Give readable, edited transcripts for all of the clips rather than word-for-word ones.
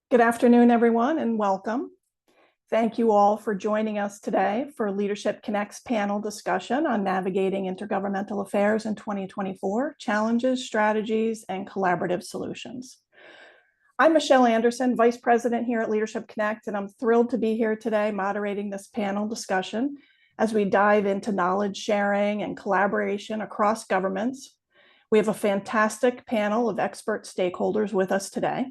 Good afternoon, everyone, and welcome. Thank you all for joining us today for Leadership Connect's panel discussion on navigating intergovernmental affairs in 2024, challenges, strategies, and collaborative solutions. I'm Michelle Anderson, Vice President here at Leadership Connect, and I'm thrilled to be here today moderating this panel discussion as we dive into knowledge sharing and collaboration across governments. We have a fantastic panel of expert stakeholders with us today.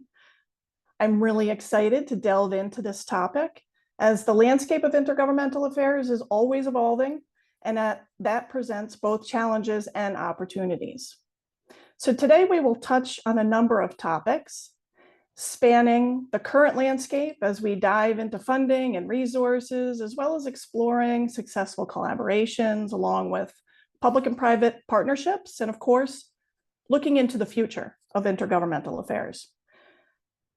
I'm really excited to delve into this topic as the landscape of intergovernmental affairs is always evolving, and that presents both challenges and opportunities. So today we will touch on a number of topics spanning the current landscape as we dive into funding and resources, as well as exploring successful collaborations along with public and private partnerships, and of course, looking into the future of intergovernmental affairs.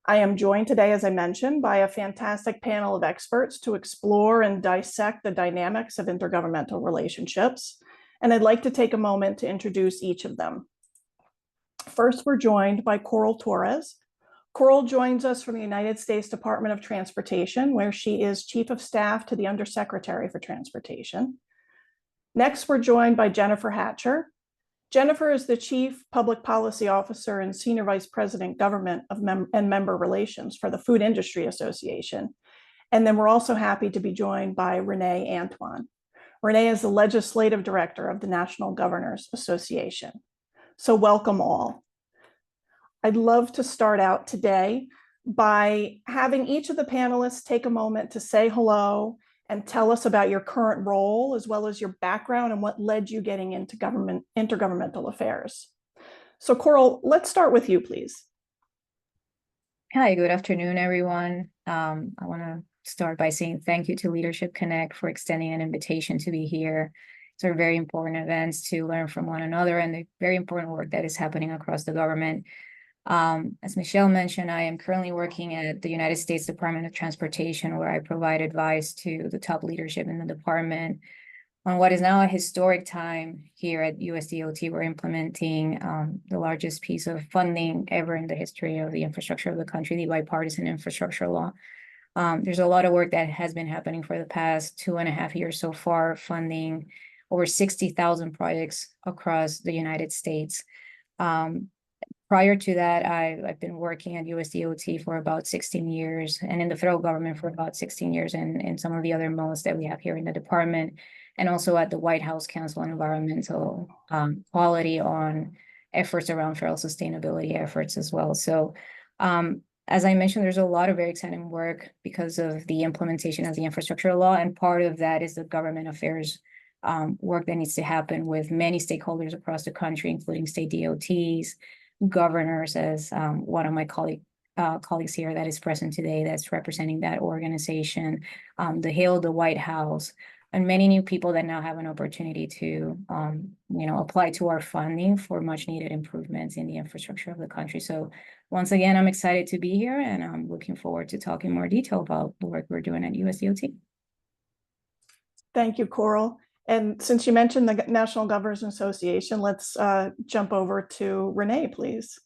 I am joined today, as I mentioned, by a fantastic panel of experts to explore and dissect the dynamics of intergovernmental relationships. And I'd like to take a moment to introduce each of them. First, we're joined by Coral Torres. Coral joins us from the United States Department of Transportation, where she is Chief of Staff to the Undersecretary for Transportation. Next, we're joined by Jennifer Hatcher. Jennifer is the Chief Public Policy Officer and Senior Vice President Government and Member Relations for the Food Industry Association. And then we're also happy to be joined by Renee Antoine. Renee is the Legislative Director of the National Governors Association. So welcome all. I'd love to start out today by having each of the panelists take a moment to say hello and tell us about your current role, as well as your background and what led you getting into intergovernmental affairs. So Coral, let's start with you, please. Hi, good afternoon, everyone. I want to start by saying thank you to Leadership Connect for extending an invitation to be here. These are very important events to learn from one another and the very important work that is happening across the government. As Michelle mentioned, I am currently working at the United States Department of Transportation, where I provide advice to the top leadership in the department on what is now a historic time here at USDOT. We're implementing the largest piece of funding ever in the history of the infrastructure of the country, the bipartisan infrastructure law. There's a lot of work that has been happening for the past 2.5 years so far, funding over 60,000 projects across the United States. Prior to that, I've been working at USDOT for about 16 years and in the federal government for about 16 years and some of the other modes that we have here in the department, and also at the White House Council on Environmental Quality on efforts around federal sustainability efforts as well. So as I mentioned, there's a lot of very exciting work because of the implementation of the infrastructure law, and part of that is the government affairs work that needs to happen with many stakeholders across the country, including state DOTs, governors, as one of my colleagues here that is present today that's representing that organization, the Hill, the White House, and many new people that now have an opportunity to apply to our funding for much needed improvements in the infrastructure of the country. So once again, I'm excited to be here, and I'm looking forward to talking more detail about the work we're doing at USDOT. Thank you, Coral. And since you mentioned the National Governors Association, let's jump over to Renee, please.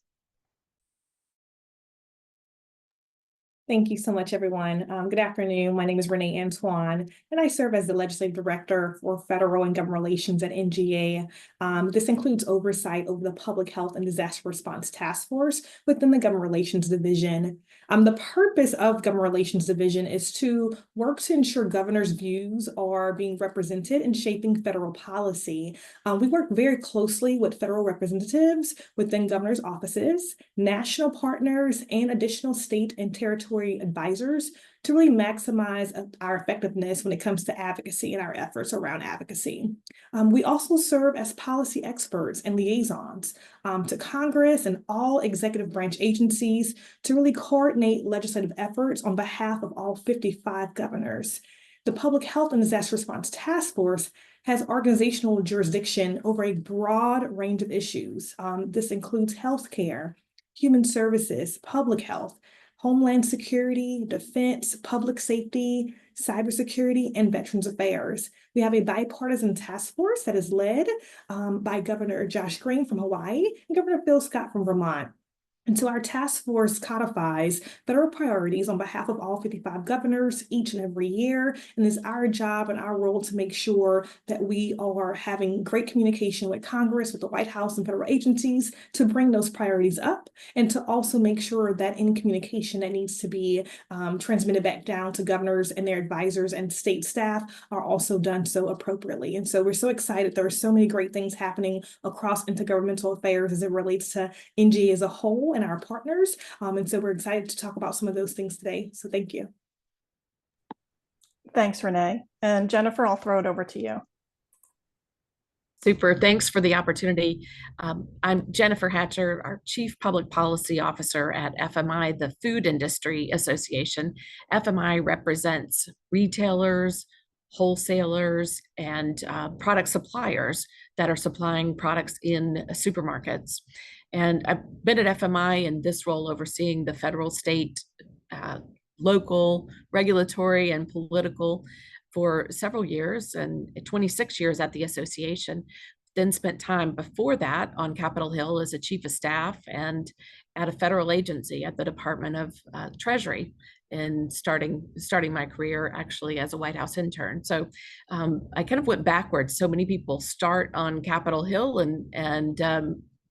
Thank you so much, everyone. Good afternoon. My name is Renee Antoine, and I serve as the Legislative Director for Federal and Government Relations at NGA. This includes oversight over the Public Health and Disaster Response Task Force within the Government Relations Division. The purpose of Government Relations Division is to work to ensure governors' views are being represented in shaping federal policy. We work very closely with federal representatives within governors' offices, national partners, and additional state and territory advisors to really maximize our effectiveness when it comes to advocacy and our efforts around advocacy. We also serve as policy experts and liaisons to Congress and all executive branch agencies to really coordinate legislative efforts on behalf of all 55 governors. The Public Health and Disaster Response Task Force has organizational jurisdiction over a broad range of issues. This includes healthcare, human services, public health, Homeland Security, Defense, Public Safety, Cybersecurity, and Veterans Affairs. We have a bipartisan task force that is led by Governor Josh Green from Hawaii and Governor Phil Scott from Vermont. And so our task force codifies federal priorities on behalf of all 55 governors each and every year. And it's our job and our role to make sure that we are having great communication with Congress, with the White House and federal agencies to bring those priorities up, and to also make sure that any communication that needs to be transmitted back down to governors and their advisors and state staff are also done so appropriately. And so we're so excited. There are so many great things happening across intergovernmental affairs as it relates to NGA as a whole and our partners. And so we're excited to talk about some of those things today. So thank you. Thanks, Renee. And Jennifer, I'll throw it over to you. Super. Thanks for the opportunity. I'm Jennifer Hatcher, our Chief Public Policy Officer at FMI, the Food Industry Association. FMI represents retailers, wholesalers, and product suppliers that are supplying products in supermarkets. And I've been at FMI in this role overseeing the federal, state, local, regulatory, and political for several years, and 26 years at the association. Then spent time before that on Capitol Hill as a chief of staff and at a federal agency at the Department of Treasury, and starting my career actually as a White House intern. So I kind of went backwards. So many people start on Capitol Hill and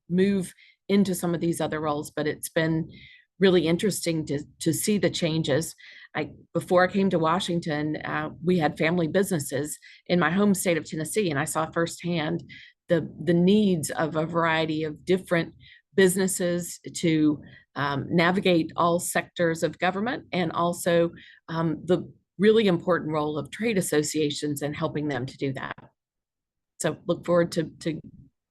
move into some of these other roles, but it's been really interesting to see the changes. Before I came to Washington, we had family businesses in my home state of Tennessee, and I saw firsthand the needs of a variety of different businesses to navigate all sectors of government, and also the really important role of trade associations and helping them to do that. So look forward to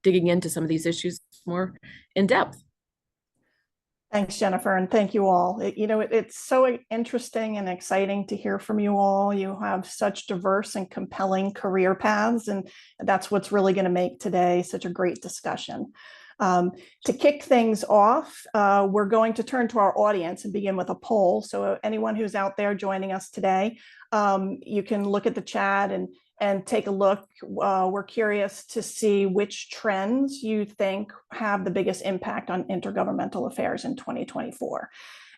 digging into some of these issues more in depth. Thanks, Jennifer, and thank you all. It's so interesting and exciting to hear from you all. You have such diverse and compelling career paths, and that's what's really going to make today such a great discussion. To kick things off, we're going to turn to our audience and begin with a poll. So anyone who's out there joining us today, you can look at the chat and take a look. We're curious to see which trends you think have the biggest impact on intergovernmental affairs in 2024.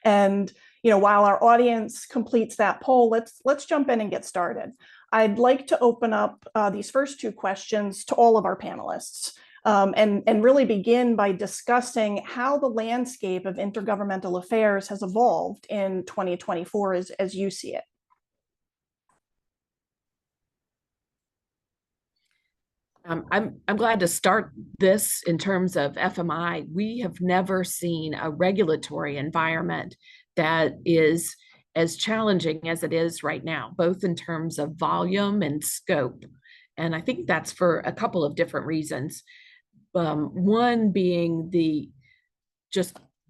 And while our audience completes that poll, let's jump in and get started. I'd like to open up these first two questions to all of our panelists, and really begin by discussing how the landscape of intergovernmental affairs has evolved in 2024 as you see it. I'm glad to start this in terms of FMI. We have never seen a regulatory environment that is as challenging as it is right now, both in terms of volume and scope. And I think that's for a couple of different reasons. One being the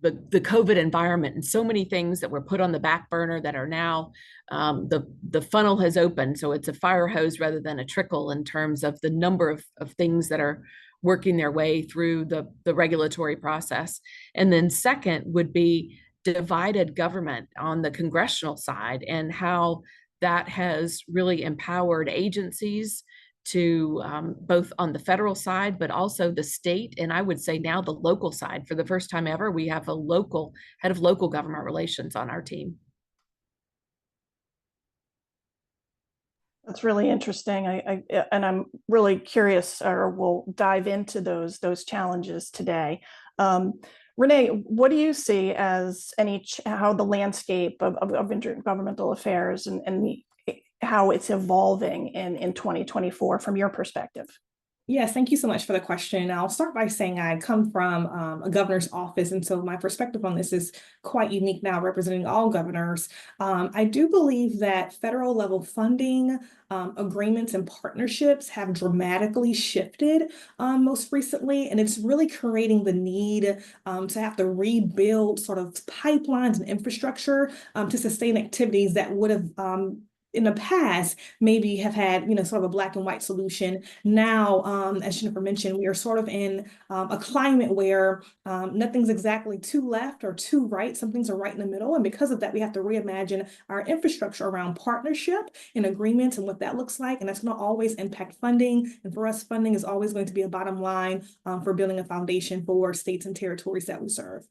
COVID environment, and so many things that were put on the back burner that are now the funnel has opened. So it's a fire hose rather than a trickle in terms of the number of things that are working their way through the regulatory process. And then second would be divided government on the congressional side, and how that has really empowered agencies to both on the federal side, but also the state, and I would say now the local side. For the first time ever, we have a local head of local government relations on our team. That's really interesting. And I'm really curious, or we'll dive into those challenges today. Renee, what do you see as how the landscape of intergovernmental affairs and how it's evolving in 2024 from your perspective? Yes, thank you so much for the question. I'll start by saying I come from a governor's office, and so my perspective on this is quite unique now, representing all governors. I do believe that federal level funding, agreements and partnerships have dramatically shifted most recently, and it's really creating the need to have to rebuild sort of pipelines and infrastructure to sustain activities that would have in the past maybe have had, sort of a black and white solution. Now, as Jennifer mentioned, we are sort of in a climate where nothing's exactly too left or too right. Some things are right in the middle. And because of that, we have to reimagine our infrastructure around partnership and agreements and what that looks like. And that's going to always impact funding. And for us, funding is always going to be a bottom line for building a foundation for states and territories that we serve.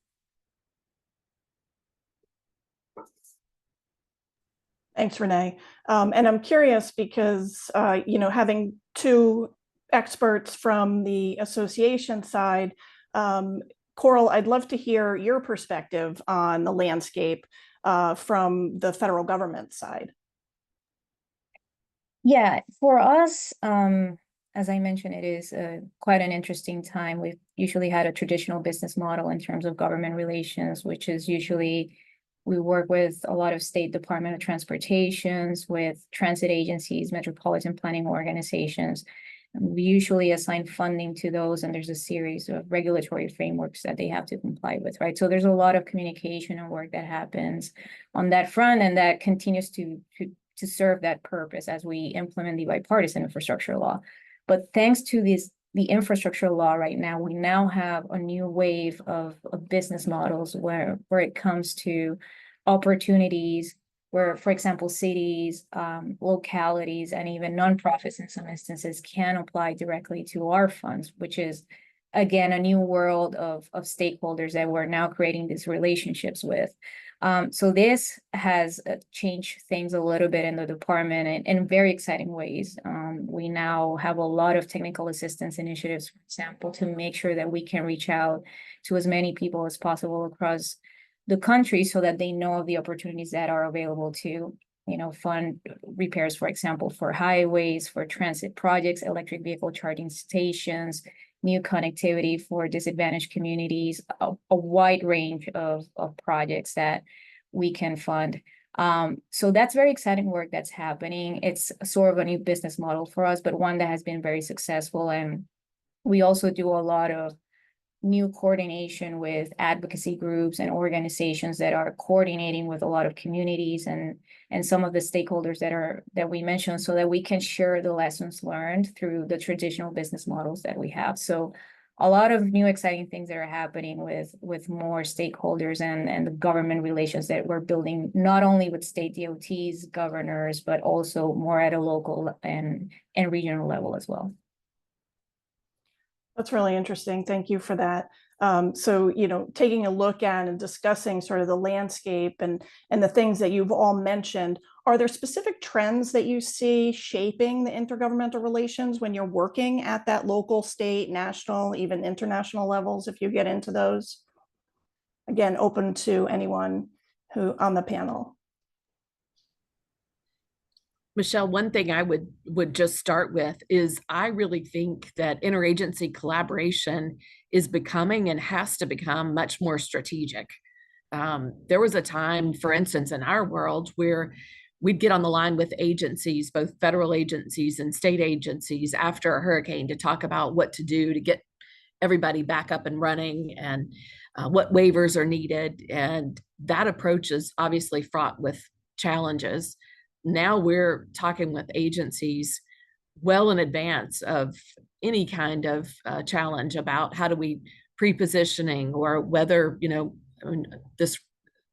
Thanks, Renee. And I'm curious because, having two experts from the association side, Coral, I'd love to hear your perspective on the landscape from the federal government side. Yeah, for us, as I mentioned, it is quite an interesting time. We've usually had a traditional business model in terms of government relations, which is usually we work with a lot of state Department of Transportations, with transit agencies, metropolitan planning organizations. And we usually assign funding to those, and there's a series of regulatory frameworks that they have to comply with, right? So there's a lot of communication and work that happens on that front, and that continues to serve that purpose as we implement the bipartisan infrastructure law. But thanks to the infrastructure law right now, we now have a new wave of business models where it comes to opportunities where, for example, cities, localities, and even nonprofits in some instances can apply directly to our funds, which is, again, a new world of stakeholders that we're now creating these relationships with. So this has changed things a little bit in the department in very exciting ways. We now have a lot of technical assistance initiatives, for example, to make sure that we can reach out to as many people as possible across the country so that they know of the opportunities that are available to, fund repairs, for example, for highways, for transit projects, electric vehicle charging stations, new connectivity for disadvantaged communities, a wide range of projects that we can fund. So that's very exciting work that's happening. It's sort of a new business model for us, but one that has been very successful. And we also do a lot of new coordination with advocacy groups and organizations that are coordinating with a lot of communities and some of the stakeholders that we mentioned, so that we can share the lessons learned through the traditional business models that we have. So a lot of new exciting things that are happening with more stakeholders and the government relations that we're building, not only with state DOTs, governors, but also more at a local and regional level as well. That's really interesting. Thank you for that. So, taking a look at and discussing sort of the landscape and the things that you've all mentioned, are there specific trends that you see shaping the intergovernmental relations when you're working at that local, state, national, even international levels, if you get into those? Again, open to anyone who on the panel. Michelle, one thing I would just start with is I really think that interagency collaboration is becoming and has to become much more strategic. There was a time, for instance, in our world where we'd get on the line with agencies, both federal agencies and state agencies, after a hurricane to talk about what to do to get everybody back up and running and what waivers are needed. And that approach is obviously fraught with challenges. Now we're talking with agencies well in advance of any kind of challenge about how do we pre-positioning, or whether, this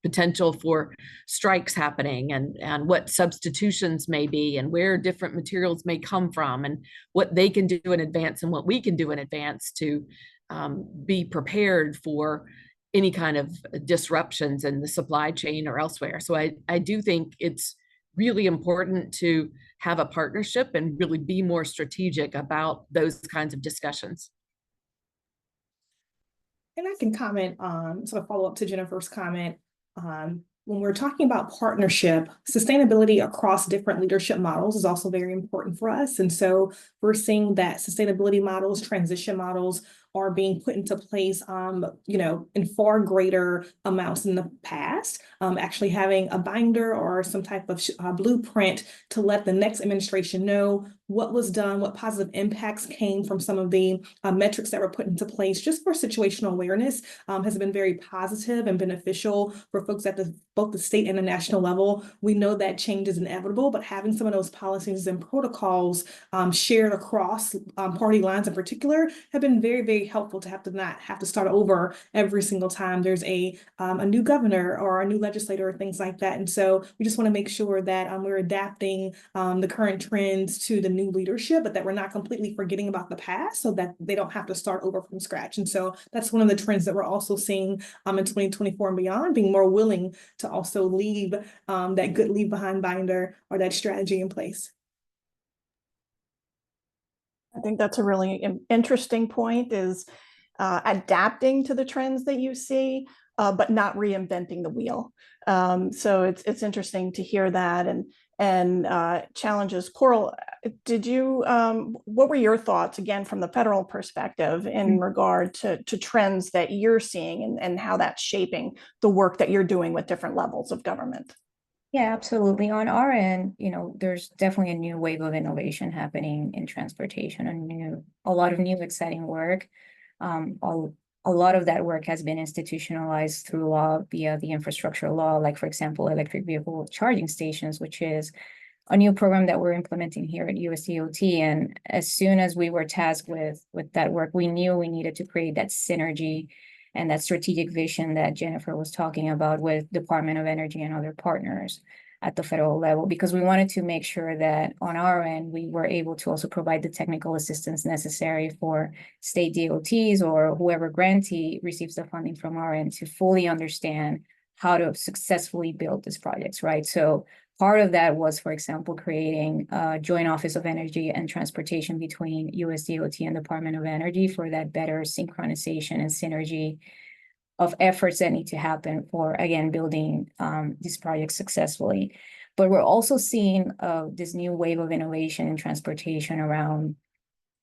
potential for strikes happening and what substitutions may be and where different materials may come from and what they can do in advance and what we can do in advance to be prepared for any kind of disruptions in the supply chain or elsewhere. So I do think it's really important to have a partnership and really be more strategic about those kinds of discussions. And I can comment, sort of follow up to Jennifer's comment. When we're talking about partnership, sustainability across different leadership models is also very important for us. And so we're seeing that sustainability models, transition models are being put into place, in far greater amounts in the past. Actually having a binder or some type of blueprint to let the next administration know what was done, what positive impacts came from some of the metrics that were put into place just for situational awareness has been very positive and beneficial for folks at both the state and the national level. We know that change is inevitable, but having some of those policies and protocols shared across party lines in particular have been very, very helpful to not have to start over every single time there's a new governor or a new legislator or things like that. And so we just want to make sure that we're adapting the current trends to the new leadership, but that we're not completely forgetting about the past so that they don't have to start over from scratch. And so that's one of the trends that we're also seeing in 2024 and beyond, being more willing to also leave that good leave behind binder or that strategy in place. I think that's a really interesting point, is adapting to the trends that you see, but not reinventing the wheel. So it's interesting to hear that, and challenges. Coral, what were your thoughts, again, from the federal perspective in regard to trends that you're seeing and how that's shaping the work that you're doing with different levels of government? Yeah, absolutely. On our end, there's definitely a new wave of innovation happening in transportation, a lot of new exciting work. A lot of that work has been institutionalized through law via the infrastructure law, like, for example, electric vehicle charging stations, which is a new program that we're implementing here at USDOT. And as soon as we were tasked with that work, we knew we needed to create that synergy and that strategic vision that Jennifer was talking about with Department of Energy and other partners at the federal level, because we wanted to make sure that on our end, we were able to also provide the technical assistance necessary for state DOTs or whoever grantee receives the funding from our end to fully understand how to successfully build these projects, right? So part of that was, for example, creating a joint office of energy and transportation between USDOT and Department of Energy for that better synchronization and synergy of efforts that need to happen for, again, building these projects successfully. But we're also seeing this new wave of innovation in transportation around,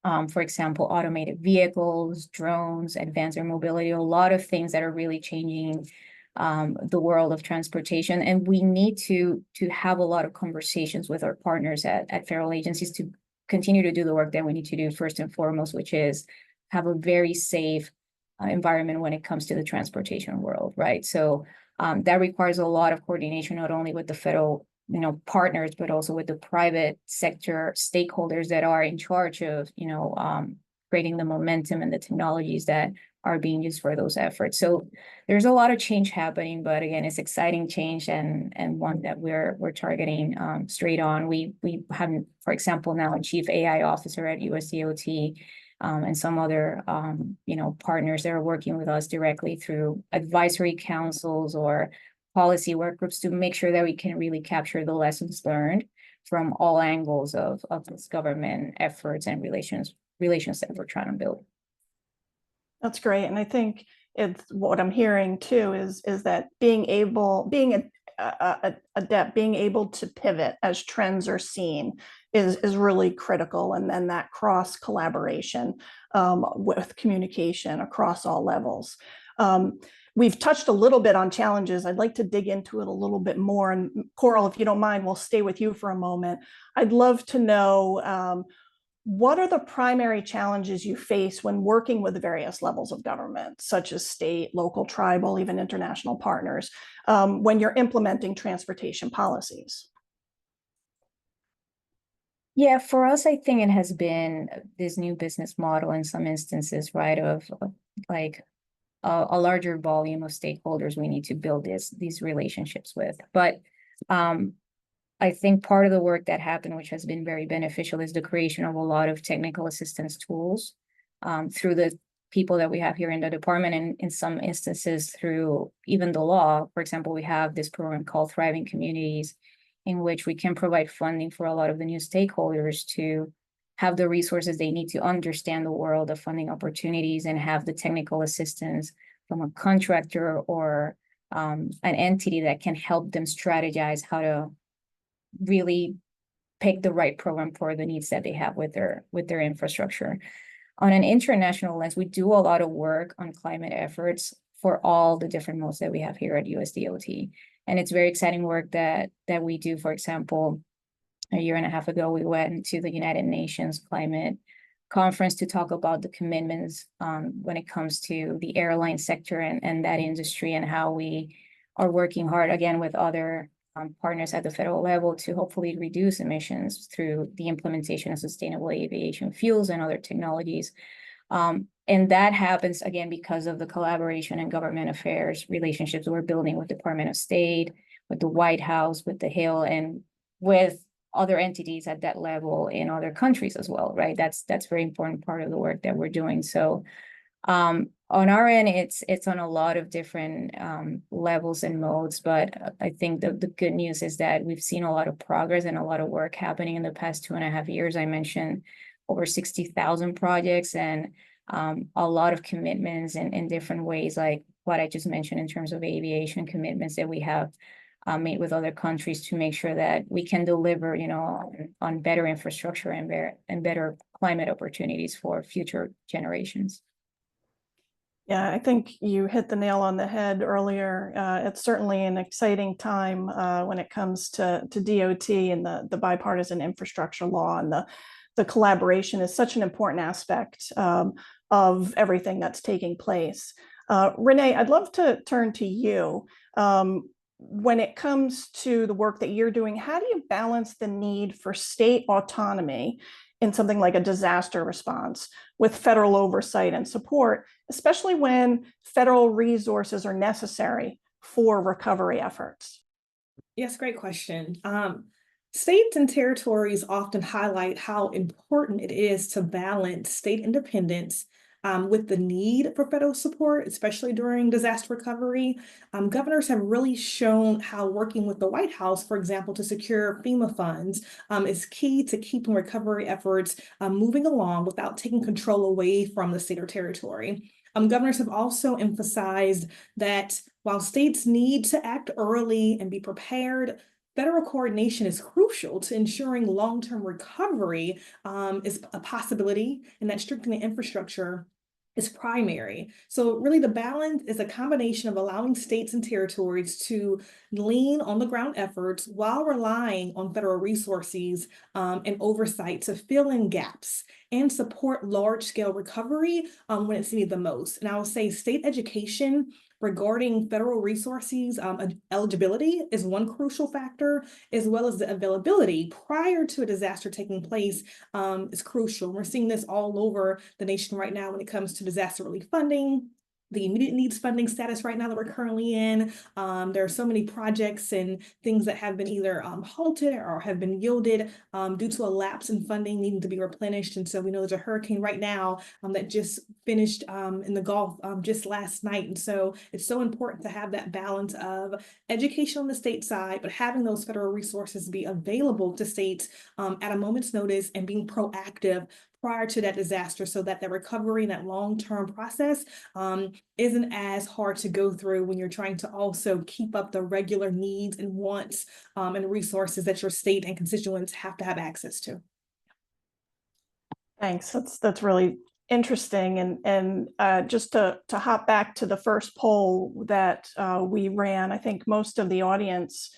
for example, automated vehicles, drones, advanced air mobility, a lot of things that are really changing the world of transportation. And we need to have a lot of conversations with our partners at federal agencies to continue to do the work that we need to do first and foremost, which is have a very safe environment when it comes to the transportation world, right? So that requires a lot of coordination, not only with the federal partners, but also with the private sector stakeholders that are in charge of creating the momentum and the technologies that are being used for those efforts. So there's a lot of change happening, but again, it's exciting change and one that we're targeting straight on. We have, for example, now a chief AI officer at USDOT, and some other partners that are working with us directly through advisory councils or policy work groups to make sure that we can really capture the lessons learned from all angles of this government efforts and relations that we're trying to build. That's great. And I think it's what I'm hearing too is that being able to pivot as trends are seen is really critical. And then that cross collaboration with communication across all levels. We've touched a little bit on challenges. I'd like to dig into it a little bit more. And Coral, if you don't mind, we'll stay with you for a moment. I'd love to know what are the primary challenges you face when working with the various levels of government, such as state, local, tribal, even international partners, when you're implementing transportation policies? Yeah, for us, I think it has been this new business model in some instances, right, of like a larger volume of stakeholders we need to build these relationships with. But I think part of the work that happened, which has been very beneficial, is the creation of a lot of technical assistance tools through the people that we have here in the department, and in some instances through even the law. For example, we have this program called Thriving Communities, in which we can provide funding for a lot of the new stakeholders to have the resources they need to understand the world of funding opportunities and have the technical assistance from a contractor or an entity that can help them strategize how to really pick the right program for the needs that they have with their infrastructure. On an international lens, we do a lot of work on climate efforts for all the different modes that we have here at USDOT. And it's very exciting work that we do. For example, a year and a half ago, we went to the United Nations Climate Conference to talk about the commitments when it comes to the airline sector and that industry, and how we are working hard, again, with other partners at the federal level to hopefully reduce emissions through the implementation of sustainable aviation fuels and other technologies. And that happens, again, because of the collaboration and government affairs relationships we're building with Department of State, with the White House, with the Hill, and with other entities at that level in other countries as well, right? That's very important part of the work that we're doing. So on our end, it's on a lot of different levels and modes, but I think the good news is that we've seen a lot of progress and a lot of work happening in the past 2.5 years. I mentioned over 60,000 projects and a lot of commitments in different ways, like what I just mentioned in terms of aviation commitments that we have made with other countries to make sure that we can deliver, on better infrastructure and better climate opportunities for future generations. Yeah, I think you hit the nail on the head earlier. It's certainly an exciting time when it comes to DOT and the bipartisan infrastructure law, and the collaboration is such an important aspect of everything that's taking place. Renee, I'd love to turn to you. When it comes to the work that you're doing, how do you balance the need for state autonomy in something like a disaster response with federal oversight and support, especially when federal resources are necessary for recovery efforts? Yes, great question. States and territories often highlight how important it is to balance state independence with the need for federal support, especially during disaster recovery. Governors have really shown how working with the White House, for example, to secure FEMA funds is key to keeping recovery efforts moving along without taking control away from the state or territory. Governors have also emphasized that while states need to act early and be prepared, federal coordination is crucial to ensuring long-term recovery is a possibility, and that strengthening infrastructure is primary. So really the balance is a combination of allowing states and territories to lean on the ground efforts while relying on federal resources and oversight to fill in gaps and support large-scale recovery when it's needed the most. And I would say state education regarding federal resources, eligibility is one crucial factor, as well as the availability prior to a disaster taking place is crucial. We're seeing this all over the nation right now when it comes to disaster relief funding, the immediate needs funding status right now that we're currently in. There are so many projects and things that have been either halted or have been yielded due to a lapse in funding needing to be replenished. And so we know there's a hurricane right now that just finished in the Gulf just last night. And so it's so important to have that balance of education on the state side, but having those federal resources be available to states at a moment's notice and being proactive prior to that disaster so that the recovery and that long-term process isn't as hard to go through when you're trying to also keep up the regular needs and wants and resources that your state and constituents have to have access to. Thanks. That's really interesting. And just to hop back to the first poll that we ran, I think most of the audience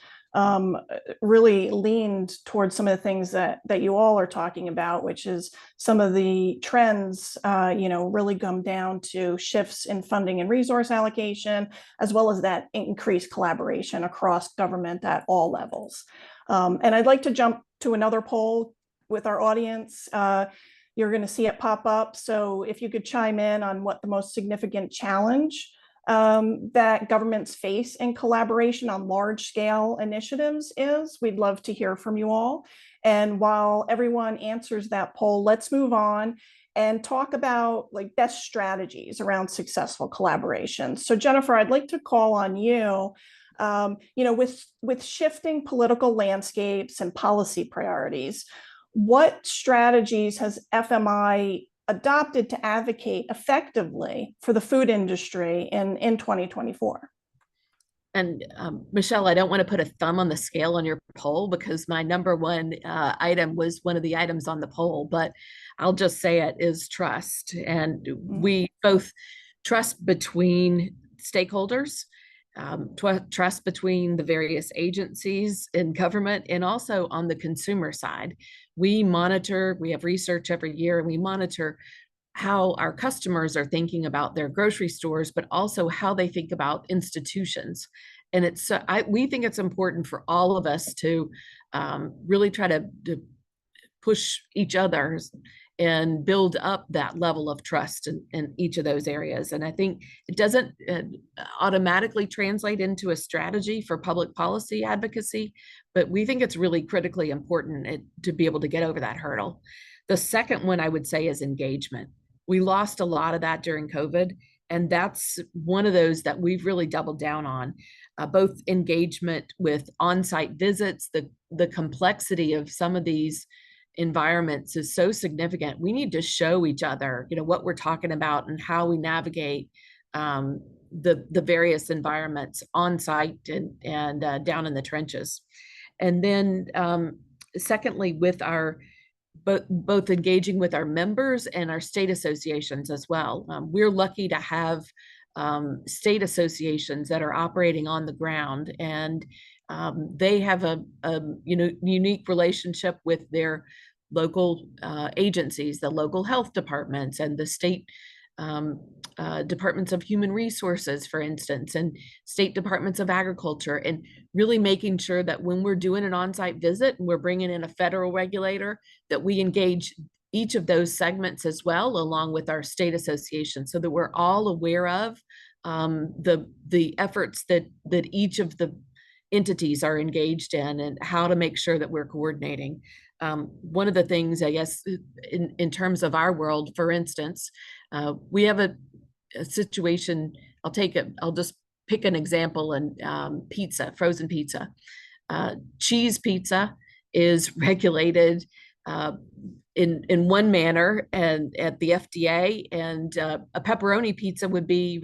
really leaned towards some of the things that you all are talking about, which is some of the trends, really come down to shifts in funding and resource allocation, as well as that increased collaboration across government at all levels. And I'd like to jump to another poll with our audience. You're going to see it pop up. So if you could chime in on what the most significant challenge that governments face in collaboration on large-scale initiatives is, we'd love to hear from you all. And while everyone answers that poll, let's move on and talk about best strategies around successful collaboration. So Jennifer, I'd like to call on you. With shifting political landscapes and policy priorities, what strategies has FMI adopted to advocate effectively for the food industry in 2024? And Michelle, I don't want to put a thumb on the scale on your poll because my number one item was one of the items on the poll, but I'll just say it is trust. And we both trust between stakeholders, trust between the various agencies in government, and also on the consumer side. We have research every year, and we monitor how our customers are thinking about their grocery stores, but also how they think about institutions. And we think it's important for all of us to really try to push each other's and build up that level of trust in each of those areas. And I think it doesn't automatically translate into a strategy for public policy advocacy, but we think it's really critically important to be able to get over that hurdle. The second one I would say is engagement. We lost a lot of that during COVID, and that's one of those that we've really doubled down on. Both engagement with on-site visits, the complexity of some of these environments is so significant. We need to show each other, what we're talking about and how we navigate the various environments on site and down in the trenches. And then secondly, with our both engaging with our members and our state associations as well. We're lucky to have state associations that are operating on the ground, and they have a unique relationship with their local agencies, the local health departments and the state departments of human resources, for instance, and state departments of agriculture, and really making sure that when we're doing an on-site visit and we're bringing in a federal regulator, that we engage each of those segments as well, along with our state association, so that we're all aware of the efforts that each of the entities are engaged in and how to make sure that we're coordinating. One of the things, I guess, in terms of our world, for instance, we have a situation, I'll just pick an example in pizza, frozen pizza. Cheese pizza is regulated in one manner and at the FDA, and a pepperoni pizza would be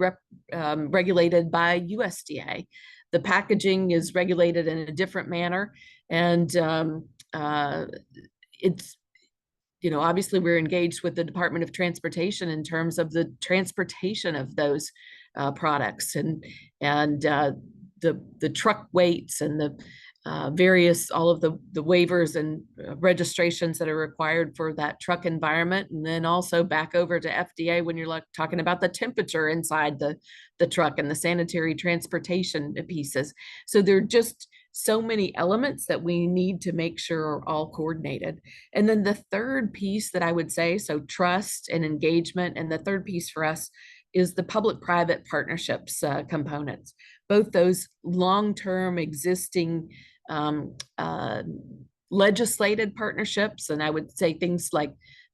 regulated by USDA. The packaging is regulated in a different manner, and it's, obviously we're engaged with the Department of Transportation in terms of the transportation of those products and the truck weights and the all of the waivers and registrations that are required for that truck environment, and then also back over to FDA when you're talking about the temperature inside the truck and the sanitary transportation pieces. So there are just so many elements that we need to make sure are all coordinated. And then the third piece that I would say, so trust and engagement, and the third piece for us is the public-private partnerships components. Both those long-term existing legislated partnerships, and I would say things like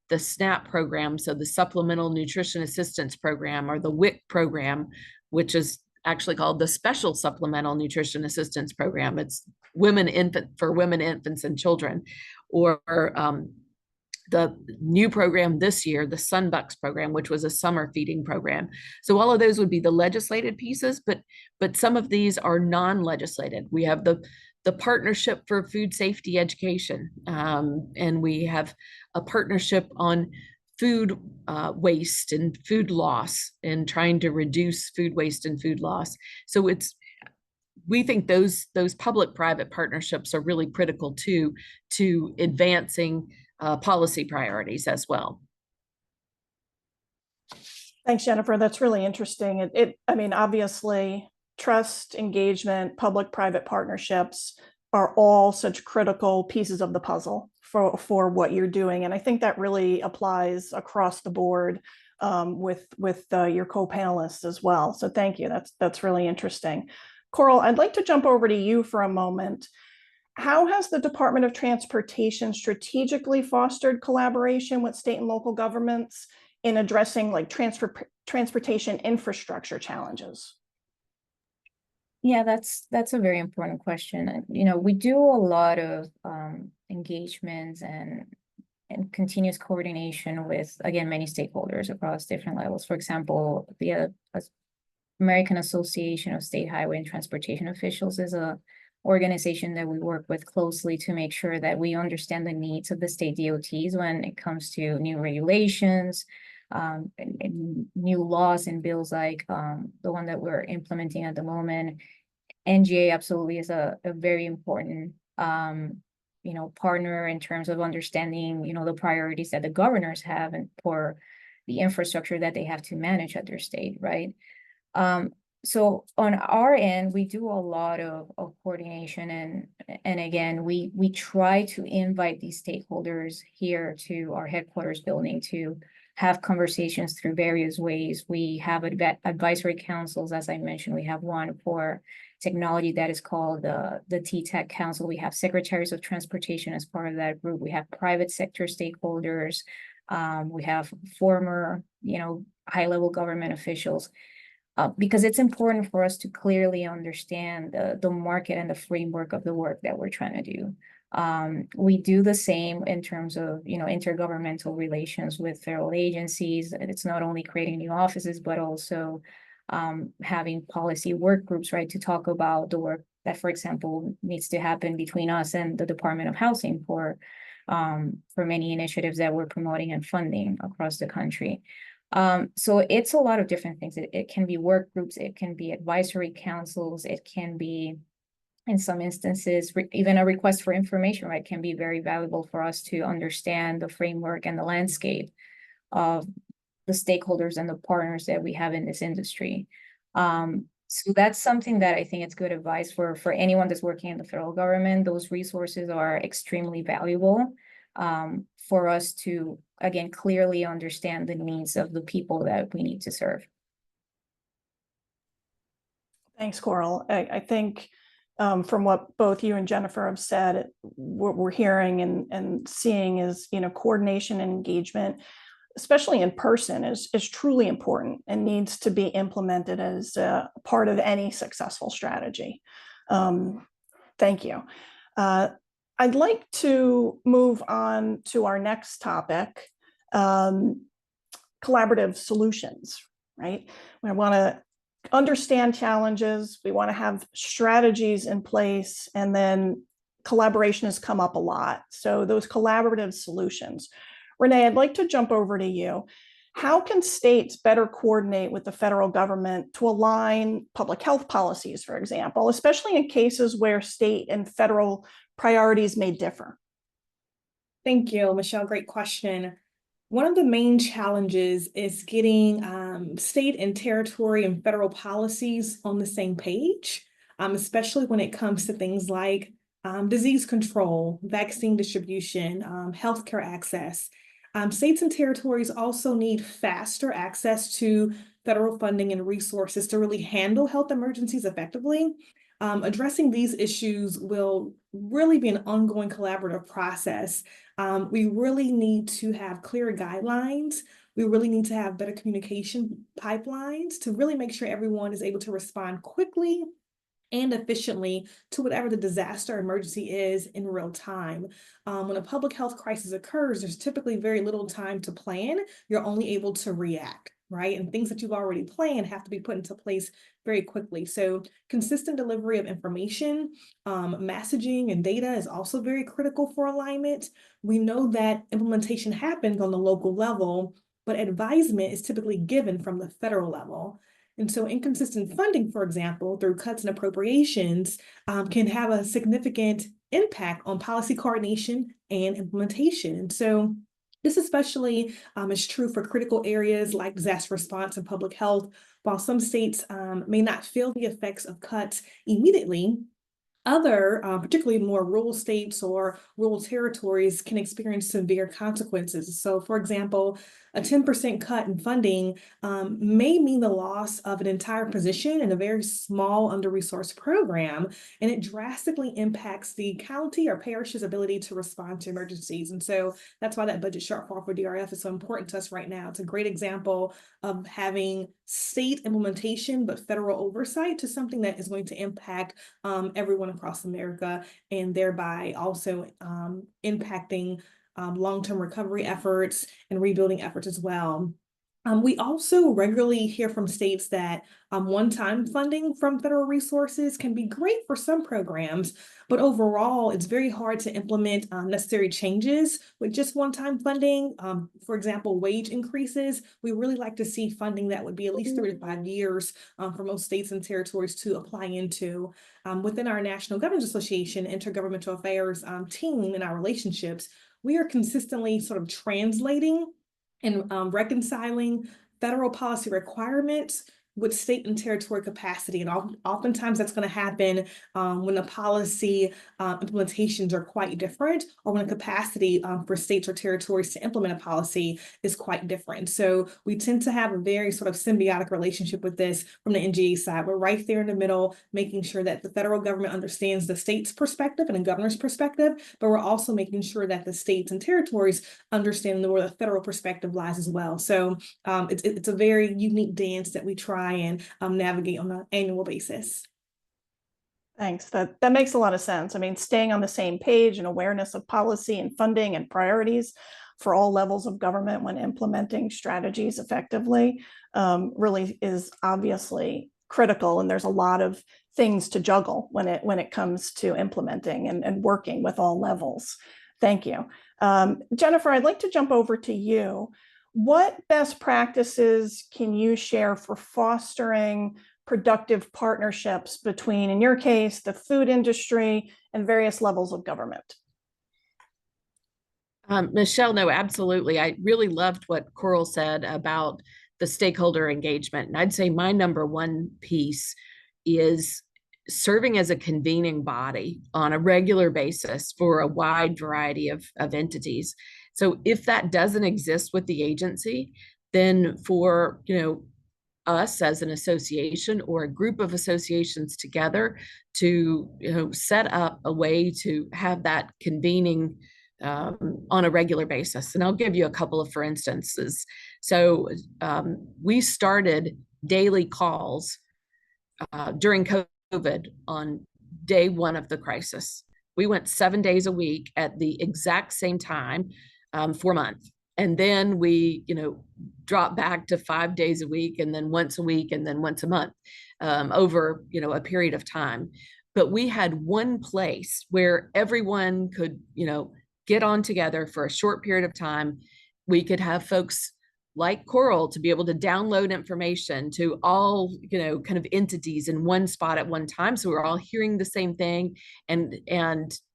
the SNAP program, so the Supplemental Nutrition Assistance Program, or the WIC program, which is actually called the Special Supplemental Nutrition Assistance Program. It's for women, infants, and children, or the new program this year, the Sunbucks program, which was a summer feeding program. So all of those would be the legislated pieces, but some of these are non-legislated. We have the partnership for food safety education, and we have a partnership on food waste and food loss, and trying to reduce food waste and food loss. So we think those public-private partnerships are really critical to advancing policy priorities as well. Thanks, Jennifer. That's really interesting. I mean, obviously, trust, engagement, public-private partnerships are all such critical pieces of the puzzle for what you're doing. And I think that really applies across the board with your co-panelists as well. So thank you. That's really interesting. Coral, I'd like to jump over to you for a moment. How has the Department of Transportation strategically fostered collaboration with state and local governments in addressing transportation infrastructure challenges? Yeah, that's a very important question. We do a lot of engagements and continuous coordination with, again, many stakeholders across different levels. For example, the American Association of State Highway and Transportation Officials is a organization that we work with closely to make sure that we understand the needs of the state DOTs when it comes to new regulations, and new laws and bills like the one that we're implementing at the moment. NGA absolutely is a very important partner in terms of understanding the priorities that the governors have and for the infrastructure that they have to manage at their state, right? So on our end, we do a lot of coordination, and again, we try to invite these stakeholders here to our headquarters building to have conversations through various ways. We have advisory councils, as I mentioned. We have one for technology that is called the T-Tech Council. We have secretaries of transportation as part of that group. We have private sector stakeholders. We have former, high-level government officials. Because it's important for us to clearly understand the market and the framework of the work that we're trying to do. We do the same in terms of, intergovernmental relations with federal agencies. It's not only creating new offices, but also having policy work groups, right, to talk about the work that, for example, needs to happen between us and the Department of Housing for many initiatives that we're promoting and funding across the country. So it's a lot of different things. It can be work groups, it can be advisory councils, it can be, in some instances, even a request for information, right, can be very valuable for us to understand the framework and the landscape of the stakeholders and the partners that we have in this industry. So that's something that I think it's good advice for anyone that's working in the federal government. Those resources are extremely valuable for us to, again, clearly understand the needs of the people that we need to serve. Thanks, Coral. I think from what both you and Jennifer have said, what we're hearing and seeing is, coordination and engagement, especially in person, is truly important and needs to be implemented as part of any successful strategy. Thank you. I'd like to move on to our next topic, collaborative solutions, right? We want to understand challenges, we want to have strategies in place, and then collaboration has come up a lot. So those collaborative solutions. Renee, I'd like to jump over to you. How can states better coordinate with the federal government to align public health policies, for example, especially in cases where state and federal priorities may differ? Thank you, Michelle. Great question. One of the main challenges is getting state and territory and federal policies on the same page, especially when it comes to things like disease control, vaccine distribution, healthcare access. States and territories also need faster access to federal funding and resources to really handle health emergencies effectively. Addressing these issues will really be an ongoing collaborative process. We really need to have clear guidelines. We really need to have better communication pipelines to really make sure everyone is able to respond quickly and efficiently to whatever the disaster emergency is in real time. When a public health crisis occurs, there's typically very little time to plan. You're only able to react, right? And things that you've already planned have to be put into place very quickly. So consistent delivery of information, messaging, and data is also very critical for alignment. We know that implementation happens on the local level, but advisement is typically given from the federal level. And so inconsistent funding, for example, through cuts and appropriations, can have a significant impact on policy coordination and implementation. And so this especially is true for critical areas like disaster response and public health. While some states may not feel the effects of cuts immediately, other, particularly more rural states or rural territories, can experience severe consequences. So, for example, a 10% cut in funding may mean the loss of an entire position in a very small, under-resourced program, and it drastically impacts the county or parish's ability to respond to emergencies. And so that's why that budget shortfall for DRF is so important to us right now. It's a great example of having state implementation, but federal oversight to something that is going to impact everyone across America, and thereby also impacting long-term recovery efforts and rebuilding efforts as well. We also regularly hear from states that one-time funding from federal resources can be great for some programs, but overall, it's very hard to implement necessary changes with just one-time funding. For example, wage increases. We really like to see funding that would be at least 3 to 5 years for most states and territories to apply into. Within our National Governors Association, Inter-Governmental Affairs team and our relationships, we are consistently sort of translating and reconciling federal policy requirements with state and territory capacity. And oftentimes that's going to happen when the policy implementations are quite different, or when the capacity for states or territories to implement a policy is quite different. So we tend to have a very sort of symbiotic relationship with this from the NGA side. We're right there in the middle, making sure that the federal government understands the state's perspective and the governor's perspective, but we're also making sure that the states and territories understand where the federal perspective lies as well. So it's a very unique dance that we try and navigate on an annual basis. Thanks. That makes a lot of sense. I mean, staying on the same page and awareness of policy and funding and priorities for all levels of government when implementing strategies effectively really is obviously critical. And there's a lot of things to juggle when it comes to implementing and working with all levels. Thank you. Jennifer, I'd like to jump over to you. What best practices can you share for fostering productive partnerships between, in your case, the food industry and various levels of government? Michelle, no, absolutely. I really loved what Coral said about the stakeholder engagement. And I'd say my number one piece is serving as a convening body on a regular basis for a wide variety of entities. So if that doesn't exist with the agency, then for, us as an association or a group of associations together to, set up a way to have that convening on a regular basis. And I'll give you a couple of for instances. So we started daily calls during COVID on day one of the crisis. We went 7 days a week at the exact same time for a month. And then we, dropped back to 5 days a week, and then once a week, and then once a month over, a period of time. But we had one place where everyone could, get on together for a short period of time. We could have folks like Coral to be able to download information to all, kind of entities in one spot at one time. So we're all hearing the same thing and,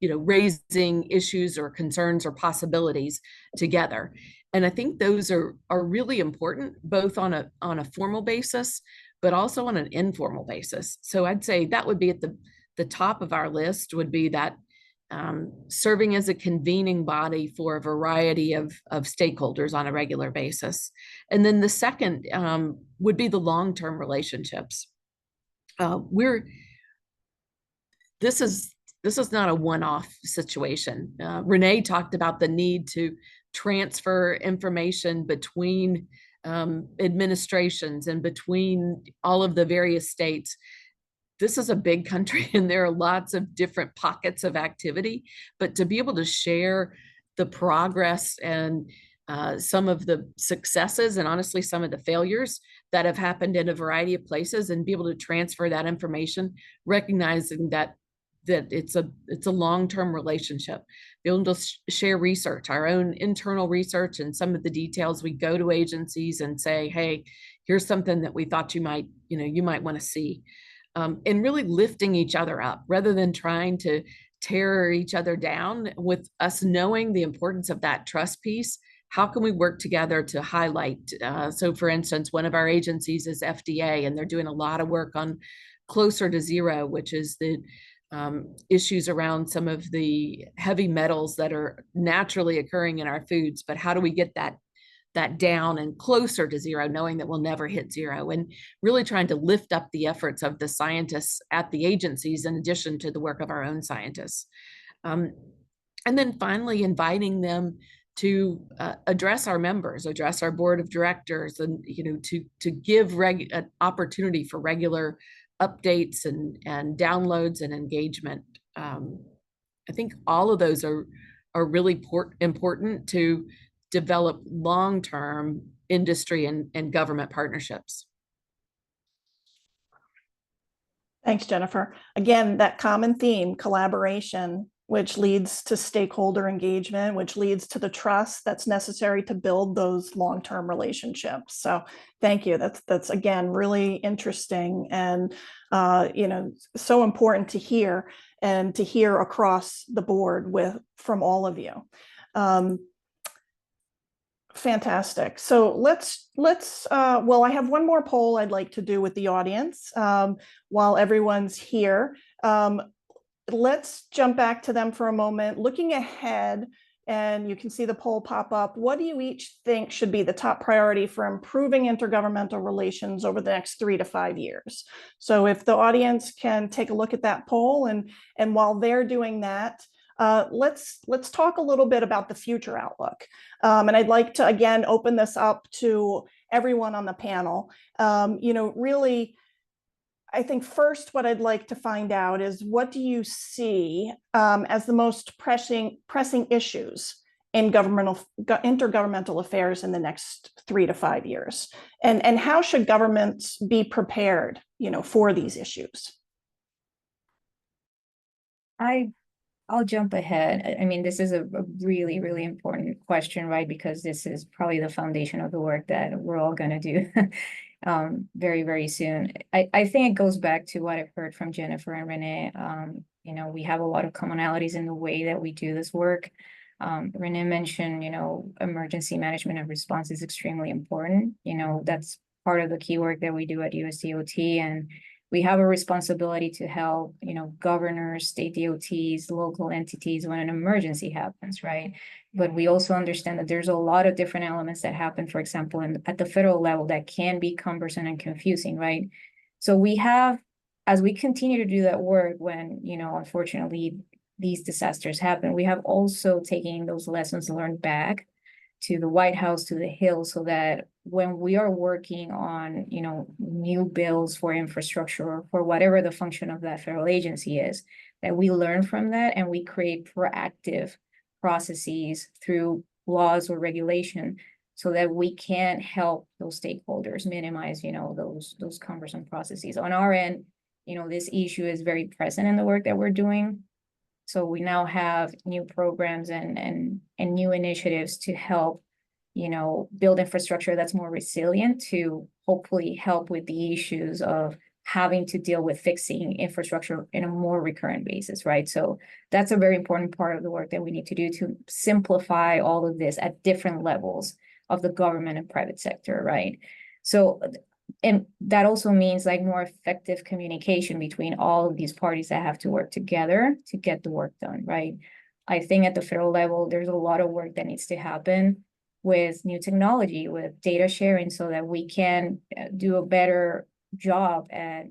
raising issues or concerns or possibilities together. And I think those are really important, both on a formal basis, but also on an informal basis. So I'd say that would be at the top of our list, would be that serving as a convening body for a variety of stakeholders on a regular basis. And then the second would be the long-term relationships. This is not a one-off situation. Renee talked about the need to transfer information between administrations and between all of the various states. This is a big country and there are lots of different pockets of activity, but to be able to share the progress and some of the successes and honestly some of the failures that have happened in a variety of places, and be able to transfer that information, recognizing that it's a long-term relationship, be able to share research, our own internal research, and some of the details. We go to agencies and say, hey, here's something that we thought you might want to see. And really lifting each other up rather than trying to tear each other down, with us knowing the importance of that trust piece. How can we work together to highlight? So for instance, one of our agencies is FDA, and they're doing a lot of work on Closer to Zero, which is the issues around some of the heavy metals that are naturally occurring in our foods. But how do we get that down and closer to zero, knowing that we'll never hit zero, and really trying to lift up the efforts of the scientists at the agencies in addition to the work of our own scientists. And then finally inviting them to address our members, address our board of directors, and to give an opportunity for regular updates and downloads and engagement. I think all of those are really important to develop long-term industry and government partnerships. Thanks, Jennifer. Again, that common theme, collaboration, which leads to stakeholder engagement, which leads to the trust that's necessary to build those long-term relationships. So thank you. That's again, really interesting and, so important to hear, and to hear across the board from all of you. Fantastic. So well, I have one more poll I'd like to do with the audience while everyone's here. Let's jump back to them for a moment. Looking ahead, and you can see the poll pop up. What do you each think should be the top priority for improving intergovernmental relations over the next 3 to 5 years? So if the audience can take a look at that poll, and while they're doing that, let's talk a little bit about the future outlook. And I'd like to, again, open this up to everyone on the panel. Really, I think first what I'd like to find out is, what do you see as the most pressing issues in intergovernmental affairs in the next 3 to 5 years? And how should governments be prepared, for these issues? I'll jump ahead. I mean, this is a really, really important question, right? Because this is probably the foundation of the work that we're all going to do very, very soon. I think it goes back to what I've heard from Jennifer and Renee. We have a lot of commonalities in the way that we do this work. Renee mentioned, emergency management and response is extremely important. That's part of the key work that we do at USDOT, and we have a responsibility to help, governors, state DOTs, local entities when an emergency happens, right? But we also understand that there's a lot of different elements that happen, for example, at the federal level that can be cumbersome and confusing, right? So we have, as we continue to do that work, when, unfortunately, these disasters happen, we have also taken those lessons learned back to the White House, to the Hill, so that when we are working on, new bills for infrastructure or for whatever the function of that federal agency is, that we learn from that and we create proactive processes through laws or regulation so that we can help those stakeholders minimize, those cumbersome processes. On our end, this issue is very present in the work that we're doing. So we now have new programs and new initiatives to help, build infrastructure that's more resilient, to hopefully help with the issues of having to deal with fixing infrastructure in a more recurrent basis, right? So that's a very important part of the work that we need to do to simplify all of this at different levels of the government and private sector, right? So, and that also means like more effective communication between all of these parties that have to work together to get the work done, right? I think at the federal level, there's a lot of work that needs to happen with new technology, with data sharing, so that we can do a better job at,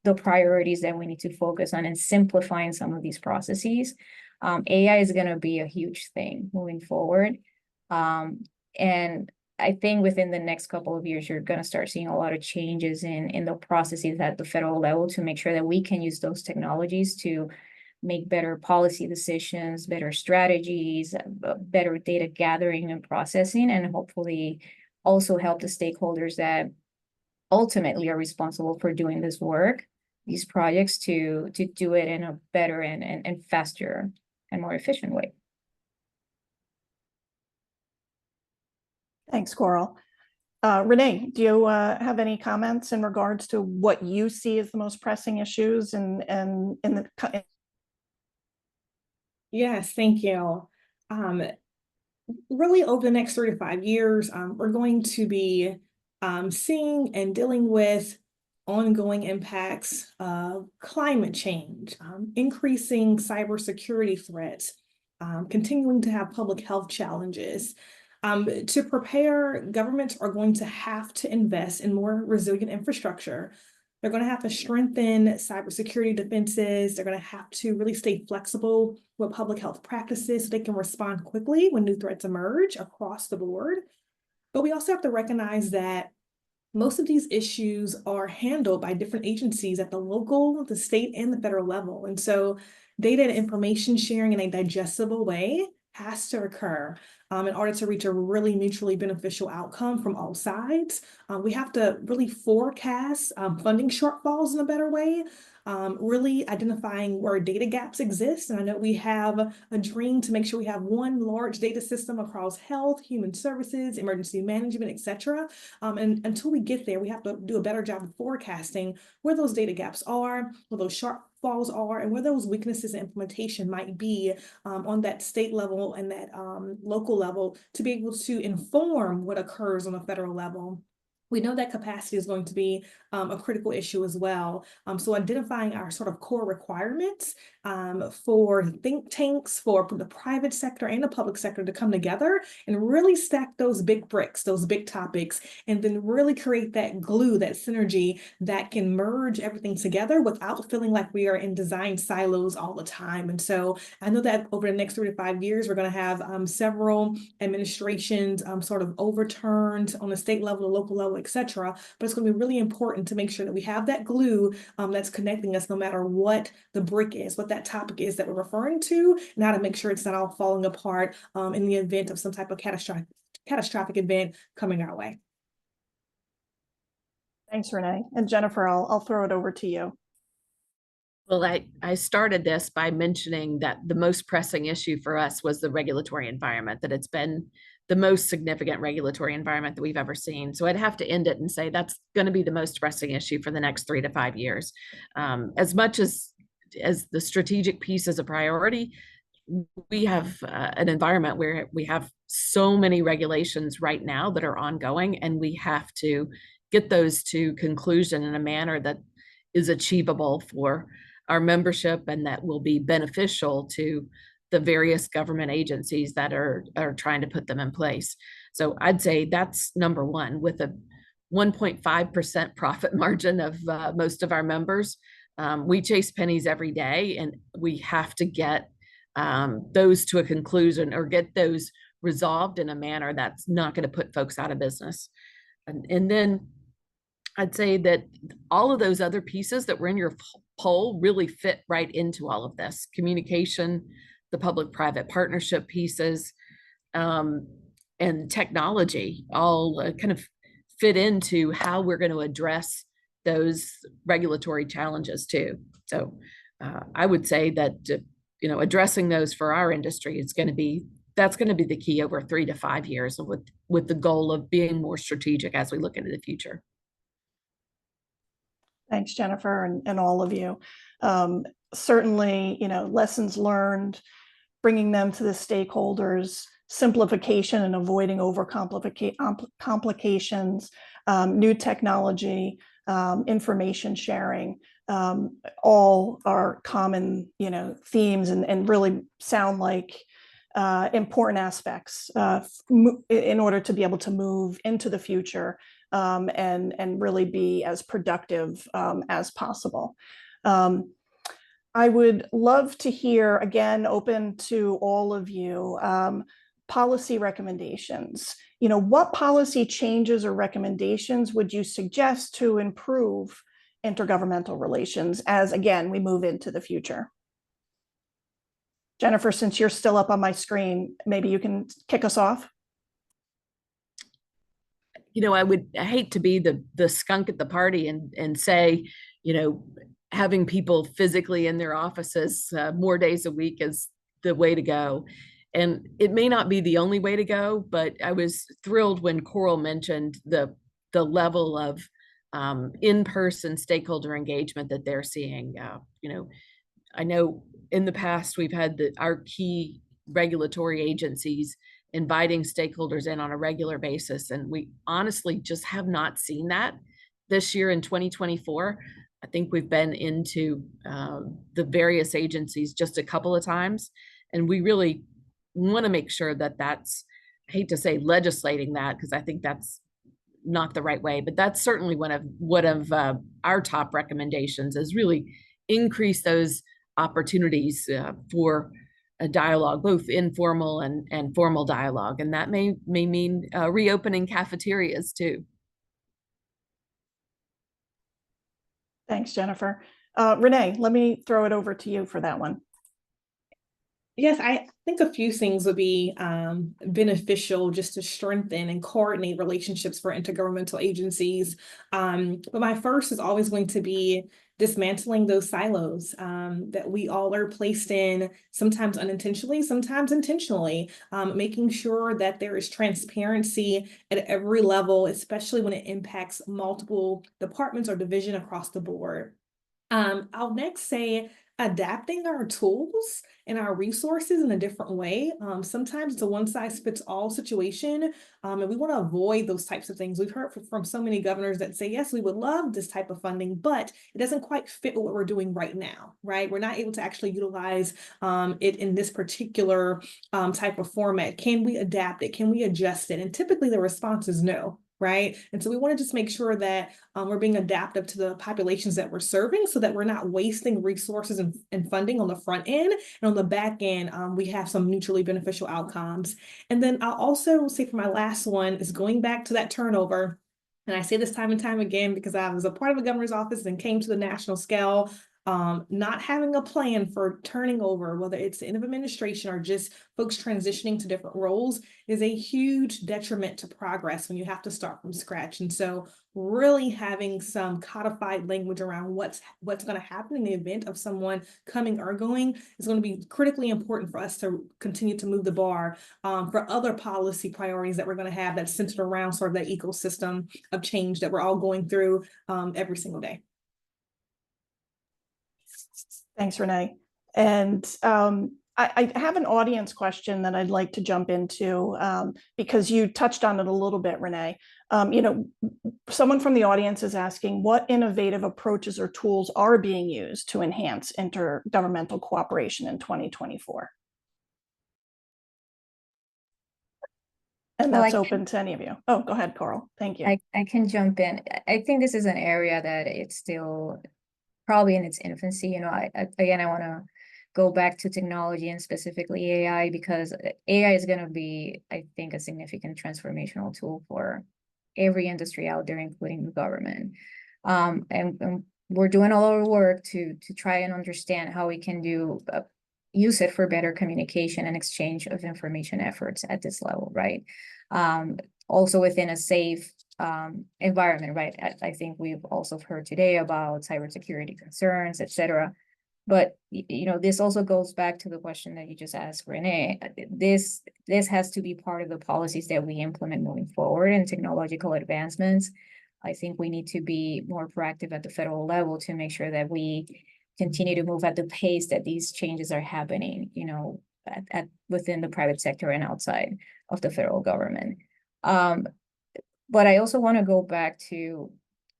the priorities that we need to focus on and simplifying some of these processes. AI is going to be a huge thing moving forward. And I think within the next couple of years, you're going to start seeing a lot of changes in the processes at the federal level to make sure that we can use those technologies to make better policy decisions, better strategies, better data gathering and processing, and hopefully also help the stakeholders that ultimately are responsible for doing this work, these projects, to do it in a better and faster and more efficient way. Thanks, Coral. Renee, do you have any comments in regards to what you see as the most pressing issues and in the? Yes, thank you. Really, over the next 3 to 5 years, we're going to be seeing and dealing with ongoing impacts of climate change, increasing cybersecurity threats, continuing to have public health challenges. To prepare, governments are going to have to invest in more resilient infrastructure. They're going to have to strengthen cybersecurity defenses. They're going to have to really stay flexible with public health practices so they can respond quickly when new threats emerge across the board. But we also have to recognize that most of these issues are handled by different agencies at the local, the state, and the federal level. And so data and information sharing in a digestible way has to occur in order to reach a really mutually beneficial outcome from all sides. We have to really forecast funding shortfalls in a better way, really identifying where data gaps exist. And I know we have a dream to make sure we have one large data system across health, human services, emergency management, et cetera. And until we get there, we have to do a better job of forecasting where those data gaps are, where those flaws are and where those weaknesses in implementation might be on that state level and that local level to be able to inform what occurs on a federal level. We know that capacity is going to be a critical issue as well. So identifying our sort of core requirements for think tanks, for the private sector and the public sector to come together and really stack those big bricks, those big topics, and then really create that glue, that synergy that can merge everything together without feeling like we are in design silos all the time. And so I know that over the next 3 to 5 years, we're going to have several administrations sort of overturned on the state level, the local level, etc. But it's going to be really important to make sure that we have that glue that's connecting us no matter what the brick is, what that topic is that we're referring to, and how to make sure it's not all falling apart in the event of some type of catastrophic event coming our way. Thanks, Renee. And Jennifer, I'll throw it over to you. Well, I started this by mentioning that the most pressing issue for us was the regulatory environment, that it's been the most significant regulatory environment that we've ever seen. So I'd have to end it and say that's going to be the most pressing issue for the next 3 to 5 years. As much as the strategic piece is a priority, we have an environment where we have so many regulations right now that are ongoing, and we have to get those to conclusion in a manner that is achievable for our membership and that will be beneficial to the various government agencies that are trying to put them in place. So I'd say that's number one. With a 1.5% profit margin of most of our members, we chase pennies every day, and we have to get those to a conclusion or get those resolved in a manner that's not going to put folks out of business. And then I'd say that all of those other pieces that were in your poll really fit right into all of this. Communication, the public-private partnership pieces, and technology all kind of fit into how we're going to address those regulatory challenges too. So I would say that addressing those for our industry that's going to be the key over 3 to 5 years, with the goal of being more strategic as we look into the future. Thanks, Jennifer, and all of you. Certainly, lessons learned, bringing them to the stakeholders, simplification and avoiding complications, new technology, information sharing, all are common, themes and really sound like important aspects in order to be able to move into the future and really be as productive as possible. I would love to hear, again, open to all of you, policy recommendations. What policy changes or recommendations would you suggest to improve intergovernmental relations as, again, we move into the future? Jennifer, since you're still up on my screen, maybe you can kick us off. I hate to be the skunk at the party and say, having people physically in their offices more days a week is the way to go. And it may not be the only way to go, but I was thrilled when Coral mentioned the level of in-person stakeholder engagement that they're seeing. I know in the past we've had our key regulatory agencies inviting stakeholders in on a regular basis, and we honestly just have not seen that this year in 2024. I think we've been into the various agencies just a couple of times, and we really want to make sure that that's, I hate to say legislating that, because I think that's not the right way, but that's certainly one of our top recommendations, is really increase those opportunities for a dialogue, both informal and formal dialogue. And that may mean reopening cafeterias too. Thanks, Jennifer. Renee, let me throw it over to you for that one. Yes, I think a few things would be beneficial just to strengthen and coordinate relationships for intergovernmental agencies. But my first is always going to be dismantling those silos that we all are placed in, sometimes unintentionally, sometimes intentionally, making sure that there is transparency at every level, especially when it impacts multiple departments or division across the board. I'll next say adapting our tools and our resources in a different way. Sometimes it's a one-size-fits-all situation, and we want to avoid those types of things. We've heard from so many governors that say, yes, we would love this type of funding, but it doesn't quite fit with what we're doing right now, right? We're not able to actually utilize it in this particular type of format. Can we adapt it? Can we adjust it? And typically the response is no. Right. And so we want to just make sure that we're being adaptive to the populations that we're serving so that we're not wasting resources and funding on the front end. And on the back end, we have some mutually beneficial outcomes. And then I'll also say for my last one is going back to that turnover. And I say this time and time again because I was a part of the governor's office and came to the national scale. Not having a plan for turning over, whether it's the end of administration or just folks transitioning to different roles, is a huge detriment to progress when you have to start from scratch. And so really having some codified language around what's going to happen in the event of someone coming or going is going to be critically important for us to continue to move the bar for other policy priorities that we're going to have that's centered around sort of that ecosystem of change that we're all going through every single day. Thanks, Renee. And I have an audience question that I'd like to jump into because you touched on it a little bit, Renee. Someone from the audience is asking what innovative approaches or tools are being used to enhance intergovernmental cooperation in 2024. And that's open to any of you. Oh, go ahead, Coral. Thank you. I can jump in. I think this is an area that it's still probably in its infancy. I want to go back to technology and specifically AI, because AI is going to be, I think, a significant transformational tool for every industry out there, including the government. And we're doing a lot of work to try and understand how we can use it for better communication and exchange of information efforts at this level, right? Also within a safe environment, right? I think we've also heard today about cybersecurity concerns, et cetera. But this also goes back to the question that you just asked, Renee. This has to be part of the policies that we implement moving forward in technological advancements. I think we need to be more proactive at the federal level to make sure that we continue to move at the pace that these changes are happening, within the private sector and outside of the federal government. But I also want to go back to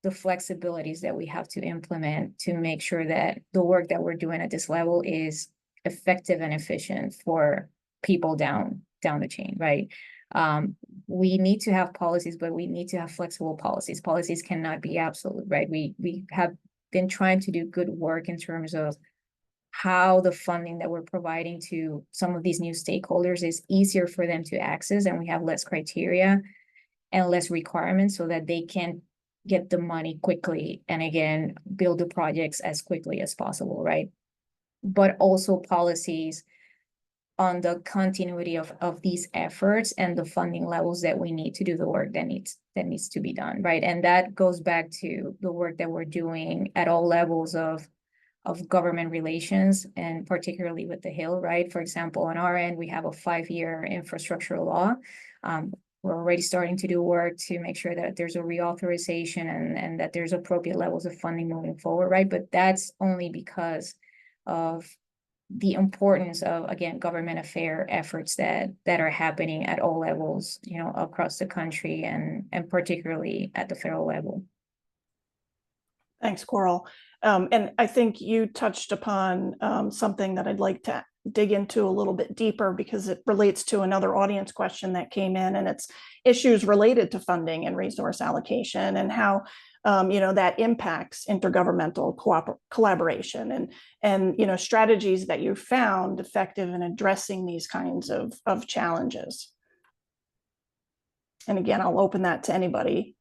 the flexibilities that we have to implement to make sure that the work that we're doing at this level is effective and efficient for people down the chain, right? We need to have policies, but we need to have flexible policies. Policies cannot be absolute, right? We have been trying to do good work in terms of how the funding that we're providing to some of these new stakeholders is easier for them to access, and we have less criteria and less requirements so that they can get the money quickly and again build the projects as quickly as possible, right? But also policies on the continuity of these efforts and the funding levels that we need to do the work that needs to be done, right? And that goes back to the work that we're doing at all levels of government relations, and particularly with the Hill, right? For example, on our end, we have a 5-year infrastructure law. We're already starting to do work to make sure that there's a reauthorization and that there's appropriate levels of funding moving forward, right? But that's only because of the importance of, again, government affair efforts that are happening at all levels, across the country and particularly at the federal level. Thanks, Coral. And I think you touched upon something that I'd like to dig into a little bit deeper because it relates to another audience question that came in, and it's issues related to funding and resource allocation and how that impacts intergovernmental collaboration and strategies that you found effective in addressing these kinds of challenges. And again, I'll open that to anybody.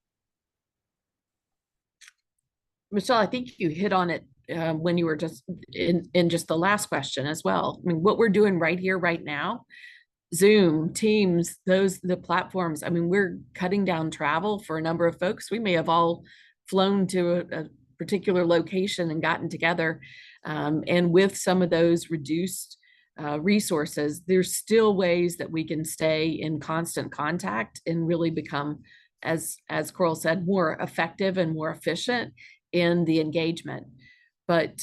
Michelle, I think you hit on it when you were just in just the last question as well. I mean, what we're doing right here, right now, Zoom, Teams, the platforms. I mean, we're cutting down travel for a number of folks. We may have all flown to a particular location and gotten together. And with some of those reduced resources, there's still ways that we can stay in constant contact and really become, as Coral said, more effective and more efficient in the engagement. But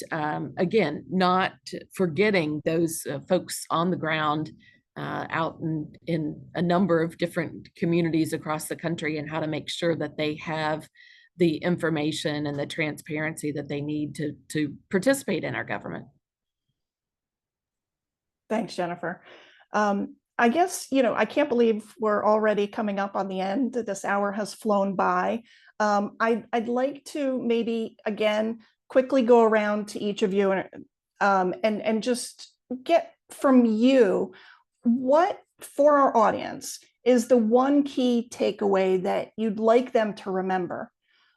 again, not forgetting those folks on the ground out in a number of different communities across the country, and how to make sure that they have the information and the transparency that they need to participate in our government. Thanks, Jennifer. I guess, I can't believe we're already coming up on the end. This hour has flown by. I'd like to maybe, again, quickly go around to each of you and just get from you what, for our audience, is the one key takeaway that you'd like them to remember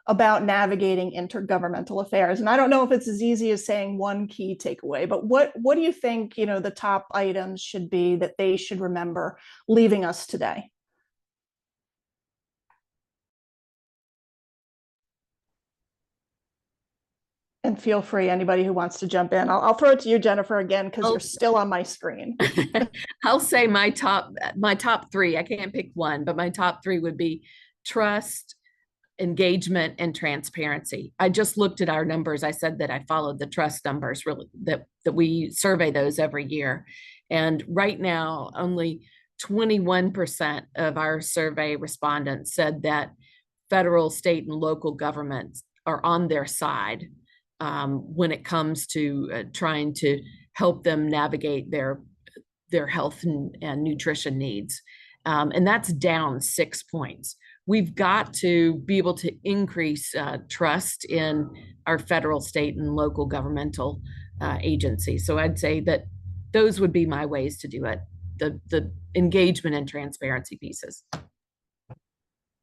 about navigating intergovernmental affairs. And I don't know if it's as easy as saying one key takeaway, but what do you think, the top items should be that they should remember leaving us today? And feel free, anybody who wants to jump in. I'll throw it to you, Jennifer, again, because you're still on my screen. I'll say my top three. I can't pick one, but my top three would be trust, engagement, and transparency. I just looked at our numbers. I said that I followed the trust numbers, really, that we survey those every year. And right now, only 21% of our survey respondents said that federal, state, and local governments are on their side when it comes to trying to help them navigate their health and nutrition needs. And that's down 6 points. We've got to be able to increase trust in our federal, state, and local governmental agencies. So I'd say that those would be my ways to do it, the engagement and transparency pieces.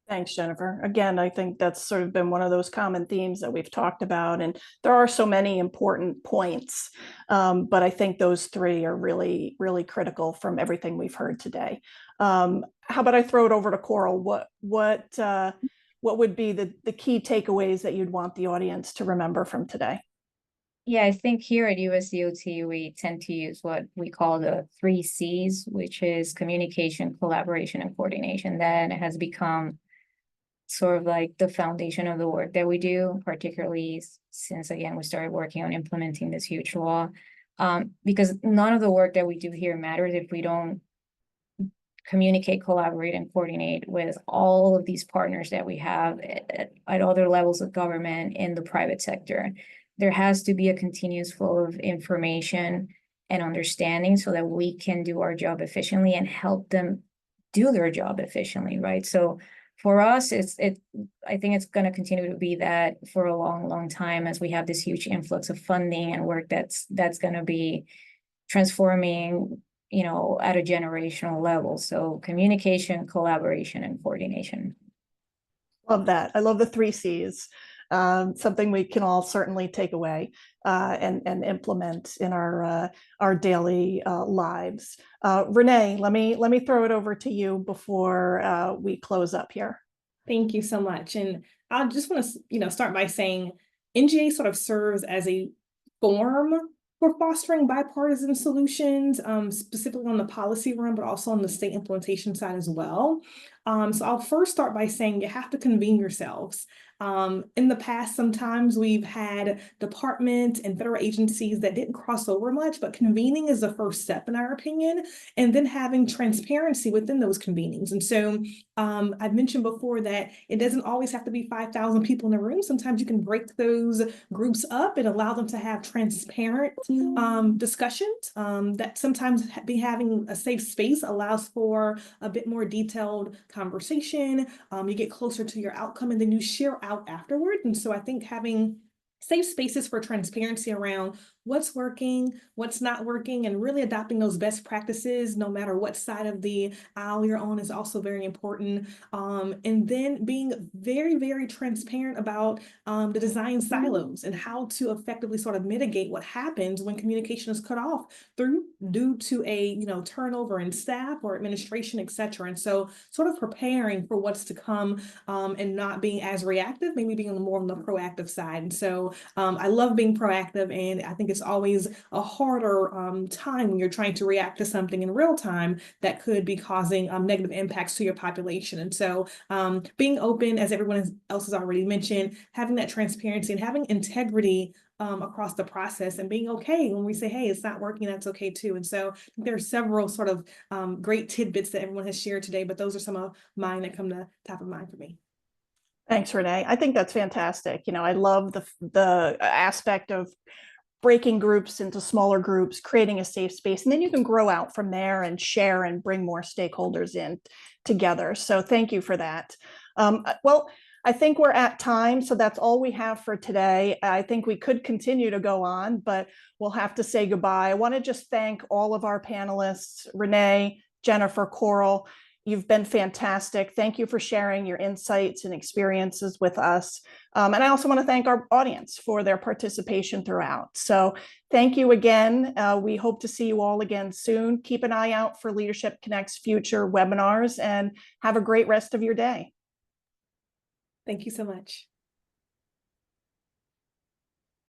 Thanks, Jennifer. Again, I think that's sort of been one of those common themes that we've talked about, and there are so many important points, but I think those three are really, really critical from everything we've heard today. How about I throw it over to Coral? What would be the key takeaways that you'd want the audience to remember from today? Yeah, I think here at USDOT, we tend to use what we call the 3 C's, which is communication, collaboration, and coordination. That has become sort of like the foundation of the work that we do, particularly since, again, we started working on implementing this huge law, because none of the work that we do here matters if we don't communicate, collaborate, and coordinate with all of these partners that we have at other levels of government in the private sector. There has to be a continuous flow of information and understanding so that we can do our job efficiently and help them do their job efficiently, right? So for us, I think it's going to continue to be that for a long, long time, as we have this huge influx of funding and work that's going to be transforming, at a generational level. So communication, collaboration, and coordination. Love that. I love the 3 C's. Something we can all certainly take away and implement in our daily lives. Renee, let me throw it over to you before we close up here. Thank you so much. And I just want to, start by saying NGA sort of serves as a forum for fostering bipartisan solutions, specifically on the policy realm, but also on the state implementation side as well. So I'll first start by saying you have to convene yourselves. In the past, sometimes we've had departments and federal agencies that didn't cross over much, but convening is the first step, in our opinion, and then having transparency within those convenings. And so I've mentioned before that it doesn't always have to be 5,000 people in a room. Sometimes you can break those groups up and allow them to have transparent discussions. That sometimes having a safe space allows for a bit more detailed conversation. You get closer to your outcome, and then you share out afterward. And so I think having safe spaces for transparency around what's working, what's not working, and really adopting those best practices, no matter what side of the aisle you're on, is also very important. And then being very, very transparent about the design silos and how to effectively sort of mitigate what happens when communication is cut off due to a turnover in staff or administration, et cetera. And so sort of preparing for what's to come and not being as reactive, maybe being more on the proactive side. And so I love being proactive, and I think it's always a harder time when you're trying to react to something in real time that could be causing negative impacts to your population. And so being open, as everyone else has already mentioned, having that transparency and having integrity across the process, and being okay when we say, hey, it's not working, that's okay too. And so there are several sort of great tidbits that everyone has shared today, but those are some of mine that come to top of mind for me. Thanks, Renee. I think that's fantastic. I love the aspect of breaking groups into smaller groups, creating a safe space, and then you can grow out from there and share and bring more stakeholders in together. So thank you for that. Well, I think we're at time, so that's all we have for today. I think we could continue to go on, but we'll have to say goodbye. I want to just thank all of our panelists, Renee, Jennifer, Coral. You've been fantastic. Thank you for sharing your insights and experiences with us. And I also want to thank our audience for their participation throughout. So thank you again. We hope to see you all again soon. Keep an eye out for Leadership Connect's future webinars and have a great rest of your day. Thank you so much.